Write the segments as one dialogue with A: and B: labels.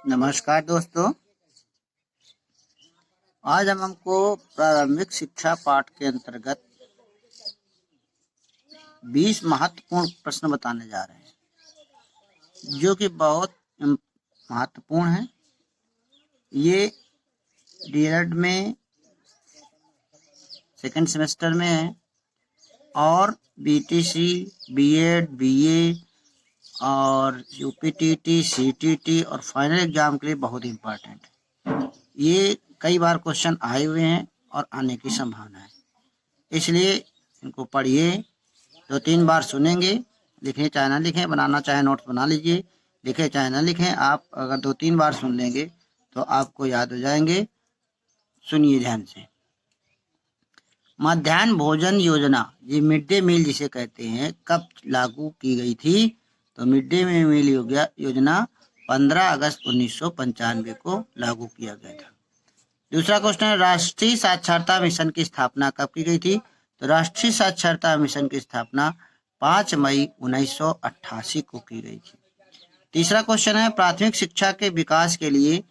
A: नमस्कार दोस्तों, आज हम हमको प्रारंभिक शिक्षा पाठ के अंतर्गत 20 महत्वपूर्ण प्रश्न बताने जा रहे हैं जो कि बहुत महत्वपूर्ण है। ये डीएलएड में सेकंड सेमेस्टर में है और बीटीसी, बीएड, बीए और यूपीटीटी, सीटीटी और फाइनल एग्जाम के लिए बहुत इम्पोर्टेंट है। ये कई बार क्वेश्चन आए हुए हैं और आने की संभावना है, इसलिए इनको पढ़िए, 2-3 बार सुनेंगे। लिखें चाहे ना लिखें, बनाना चाहे नोट्स बना लीजिए, लिखें चाहे ना लिखें। आप अगर 2-3 बार सुन लेंगे तो आपको याद हो जाएंगे। सुनिए ध्यान से। मध्याह्न भोजन योजना, ये मिड डे मील जिसे कहते हैं, कब लागू की गई थी? तो मिड डे मील योजना 15 अगस्त 1995 को लागू किया गया था। दूसरा क्वेश्चन है, राष्ट्रीय साक्षरता मिशन की स्थापना कब की गई थी? तो राष्ट्रीय साक्षरता मिशन की स्थापना 5 मई 1988 को की गई थी। तीसरा क्वेश्चन है, प्राथमिक शिक्षा के विकास के लिए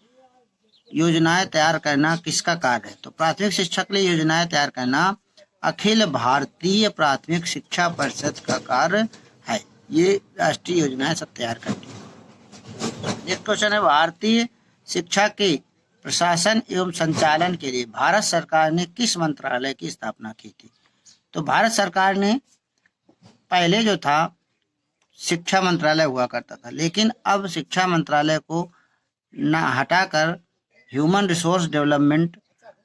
A: योजनाएं तैयार करना किसका कार्य है? तो प्राथमिक शिक्षा के लिए योजनाएं तैयार करना अखिल भारतीय प्राथमिक शिक्षा परिषद का कार्य है। ये राष्ट्रीय योजनाएं सब तैयार करती है। नेक्स्ट क्वेश्चन है, भारतीय शिक्षा के प्रशासन एवं संचालन के लिए भारत सरकार ने किस मंत्रालय की स्थापना की थी? तो भारत सरकार ने पहले जो था शिक्षा मंत्रालय हुआ करता था, लेकिन अब शिक्षा मंत्रालय को न हटाकर ह्यूमन रिसोर्स डेवलपमेंट,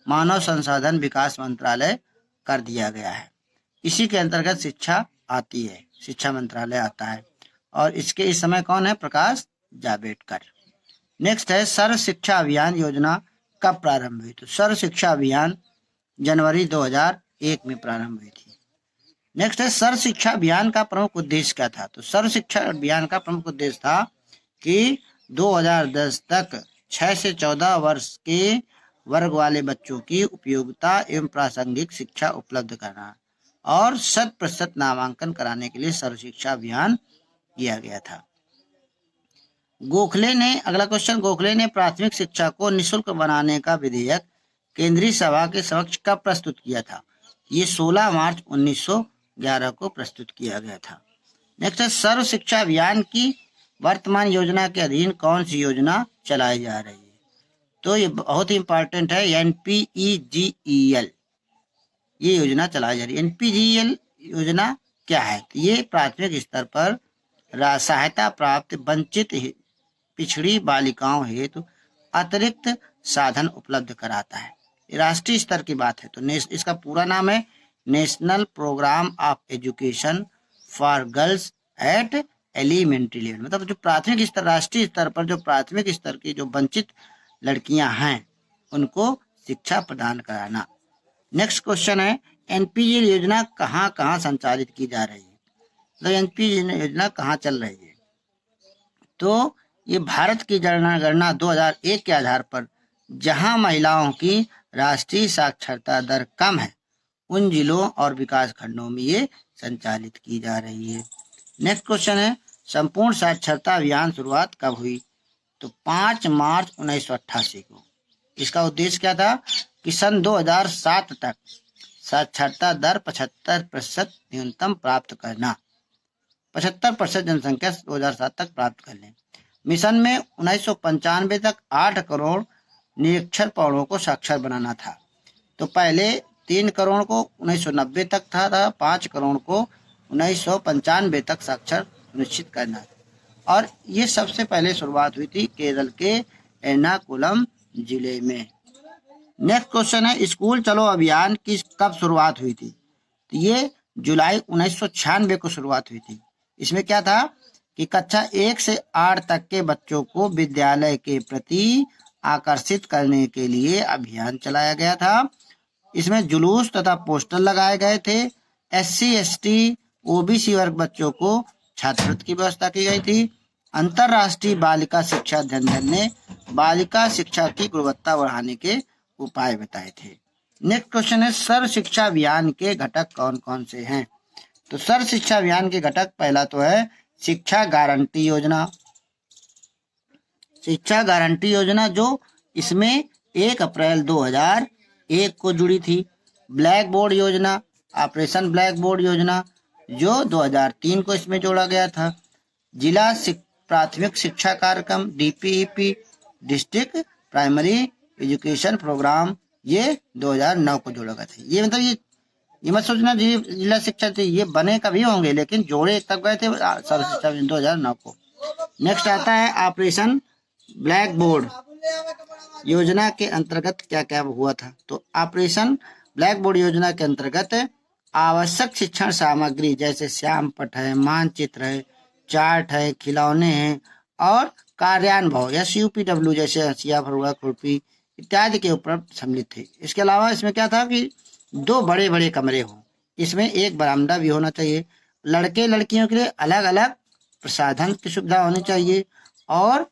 A: मानव संसाधन विकास मंत्रालय कर दिया गया है। इसी के अंतर्गत शिक्षा आती है, शिक्षा मंत्रालय आता है और इसके इस समय कौन है? प्रकाश जावड़ेकर। नेक्स्ट है, सर्व शिक्षा अभियान योजना कब प्रारंभ हुई? तो सर्व शिक्षा अभियान जनवरी 2001 में प्रारंभ हुई थी। नेक्स्ट है, सर्व शिक्षा अभियान का प्रमुख उद्देश्य क्या था? तो सर्व शिक्षा अभियान का प्रमुख उद्देश्य था कि 2010 तक 6 से 14 वर्ष के वर्ग वाले बच्चों की उपयोगिता एवं प्रासंगिक शिक्षा उपलब्ध करना और 100% नामांकन कराने के लिए सर्व शिक्षा अभियान किया गया था। गोखले ने, अगला क्वेश्चन, गोखले ने प्राथमिक शिक्षा को निःशुल्क बनाने का विधेयक केंद्रीय सभा के समक्ष कब प्रस्तुत किया था? ये 16 मार्च 1911 को प्रस्तुत किया गया था। नेक्स्ट है, सर्व शिक्षा अभियान की वर्तमान योजना के अधीन कौन सी योजना चलाई जा रही है? तो ये बहुत ही इंपॉर्टेंट है, NPEGEL ये योजना चलाई जा रही है। NPEGEL योजना क्या है? तो ये प्राथमिक स्तर पर सहायता प्राप्त वंचित पिछड़ी बालिकाओं हेतु अतिरिक्त साधन उपलब्ध कराता है। राष्ट्रीय स्तर की बात है तो इसका पूरा नाम है national programme of education for girls at elementary level. मतलब जो प्राथमिक स्तर, राष्ट्रीय स्तर पर जो प्राथमिक स्तर की जो वंचित लड़कियां हैं उनको शिक्षा प्रदान कराना। नेक्स्ट क्वेश्चन है, NPEGEL योजना कहाँ कहाँ संचालित की जा रही है? तो NPEGEL योजना कहाँ चल रही है? तो ये भारत की जनगणना 2001 के आधार पर जहां महिलाओं की राष्ट्रीय साक्षरता दर कम है उन जिलों और विकास खंडों में ये संचालित की जा रही है। नेक्स्ट क्वेश्चन है, संपूर्ण साक्षरता अभियान शुरुआत कब हुई? तो 5 मार्च 1988 को। इसका उद्देश्य क्या था कि सन 2007 तक साक्षरता दर 75% न्यूनतम प्राप्त करना, 75% जनसंख्या 2007 तक प्राप्त कर लें। मिशन में 1995 तक 8 करोड़ निरक्षर पौड़ों को साक्षर बनाना था। तो पहले 3 करोड़ को 1990 तक था, 5 करोड़ को 1995 तक साक्षर सुनिश्चित करना था। और ये सबसे पहले शुरुआत हुई थी केरल के एर्नाकुलम जिले में। नेक्स्ट क्वेश्चन है, स्कूल चलो अभियान की कब शुरुआत हुई थी? तो ये जुलाई 1996 को शुरुआत हुई थी। इसमें क्या था कि कक्षा 1 से 8 तक के बच्चों को विद्यालय के प्रति आकर्षित करने के लिए अभियान चलाया गया था। इसमें जुलूस तथा पोस्टर लगाए गए थे। SC, ST, OBC वर्ग बच्चों को छात्रवृत्ति की व्यवस्था की गई थी। अंतरराष्ट्रीय बालिका शिक्षा अध्ययन दल ने बालिका शिक्षा की गुणवत्ता बढ़ाने के उपाय बताए थे। नेक्स्ट क्वेश्चन है, सर्व शिक्षा अभियान के घटक कौन कौन से हैं? तो सर्व शिक्षा अभियान के घटक, पहला तो है शिक्षा गारंटी योजना, शिक्षा गारंटी योजना जो इसमें 1 अप्रैल 2001 को जुड़ी थी। ब्लैक बोर्ड योजना, ऑपरेशन ब्लैक बोर्ड योजना जो 2003 को इसमें जोड़ा गया था। जिला प्राथमिक शिक्षा कार्यक्रम DPEP, district primary education programme, ये 2009 को जोड़ा गया था। ये मतलब ये मत सोचना जी जिला शिक्षा थे, ये बने कभी होंगे लेकिन जोड़े तब गए थे सर्व शिक्षा 2009 को। नेक्स्ट आता है ऑपरेशन ब्लैक बोर्ड योजना के अंतर्गत क्या क्या हुआ था। तो ऑपरेशन ब्लैक बोर्ड योजना के अंतर्गत आवश्यक शिक्षण सामग्री जैसे श्यामपट्ट है, मानचित्र है, चार्ट है, खिलौने हैं और कार्यानुभव SUPW जैसे हसिया, फरुआ, खुरपी इत्यादि के ऊपर सम्मिलित थे। इसके अलावा इसमें क्या था कि 2 बड़े बड़े कमरे हों, इसमें एक बरामदा भी होना चाहिए, लड़के लड़कियों के लिए अलग अलग प्रसाधन की सुविधा होनी चाहिए और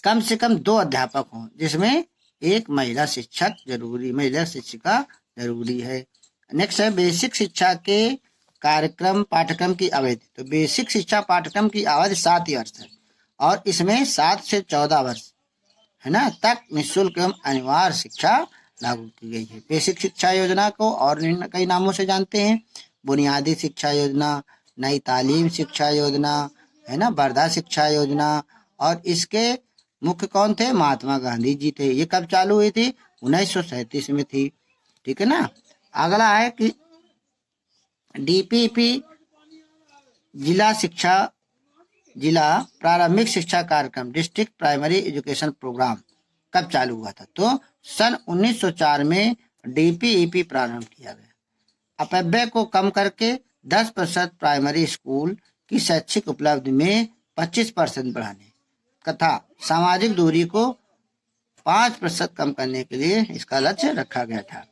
A: कम से कम 2 अध्यापक हों जिसमें एक महिला शिक्षक जरूरी, महिला शिक्षिका जरूरी है। नेक्स्ट है बेसिक शिक्षा के कार्यक्रम पाठ्यक्रम की अवधि। तो बेसिक शिक्षा पाठ्यक्रम की अवधि 7 वर्ष है और इसमें 7 से 14 वर्ष है ना तक निःशुल्क एवं अनिवार्य शिक्षा लागू की गई है। बेसिक शिक्षा योजना को और कई नामों से जानते हैं, बुनियादी शिक्षा योजना, नई तालीम शिक्षा योजना है ना, वर्धा शिक्षा योजना। और इसके मुख्य कौन थे? महात्मा गांधी जी थे। ये कब चालू हुई थी? 1937 में थी। ठीक है ना। अगला है कि DPEP जिला प्रारंभिक शिक्षा कार्यक्रम, डिस्ट्रिक्ट प्राइमरी एजुकेशन प्रोग्राम कब चालू हुआ था? तो सन 1904 में DPEP प्रारंभ किया गया। अपव्यय को कम करके 10% प्राइमरी स्कूल की शैक्षिक उपलब्धि में 25% बढ़ाने तथा सामाजिक दूरी को 5% कम करने के लिए इसका लक्ष्य रखा गया था।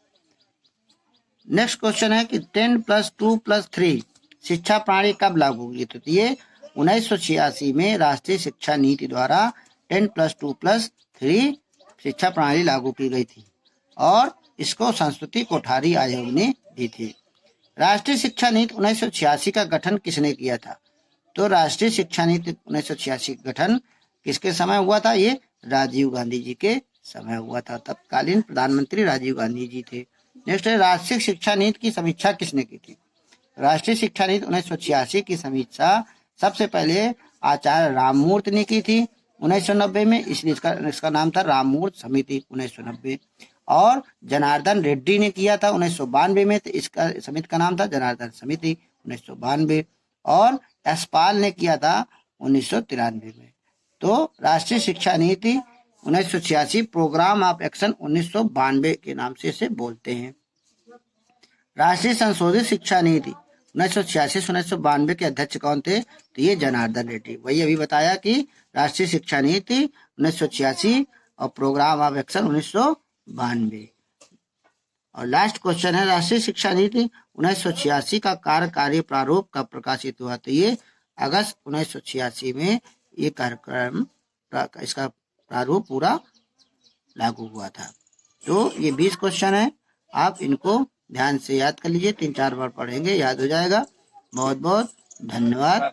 A: नेक्स्ट क्वेश्चन है कि 10+2+3 शिक्षा प्रणाली कब लागू हुई? तो ये 1986 में राष्ट्रीय शिक्षा नीति द्वारा 10+2+3 शिक्षा प्रणाली लागू की गई थी और इसको संस्कृति कोठारी आयोग ने दी थी। राष्ट्रीय शिक्षा नीति 1986 का गठन किसने किया था? तो राष्ट्रीय शिक्षा नीति 1986 का गठन किसके समय हुआ था? ये राजीव गांधी जी के समय हुआ था। तत्कालीन प्रधानमंत्री राजीव गांधी जी थे। नेक्स्ट है राष्ट्रीय शिक्षा नीति की समीक्षा किसने की थी? राष्ट्रीय शिक्षा नीति 1986 की समीक्षा सबसे पहले आचार्य राममूर्ति ने की थी 1990 में, इसलिए इसका नाम था राममूर्ति समिति 1990। और जनार्दन रेड्डी ने किया था 1992 में, तो इसका समिति का नाम था जनार्दन समिति 1992। और यशपाल ने किया था 1993 में। तो राष्ट्रीय शिक्षा नीति 1986 प्रोग्राम ऑफ एक्शन 1992 के नाम से इसे बोलते हैं। राष्ट्रीय संशोधित शिक्षा नीति 1986-1992 के अध्यक्ष कौन थे? तो ये जनार्दन रेड्डी। वही अभी बताया कि राष्ट्रीय शिक्षा नीति 1986 और प्रोग्राम ऑफ एक्शन 1992। और लास्ट क्वेश्चन है राष्ट्रीय शिक्षा नीति 1986 का कार्यकारी प्रारूप कब प्रकाशित हुआ? तो ये अगस्त 1986 में ये कार्यक्रम इसका प्रारूप पूरा लागू हुआ था। तो ये 20 क्वेश्चन है, आप इनको ध्यान से याद कर लीजिए, 3-4 बार पढ़ेंगे याद हो जाएगा। बहुत बहुत धन्यवाद।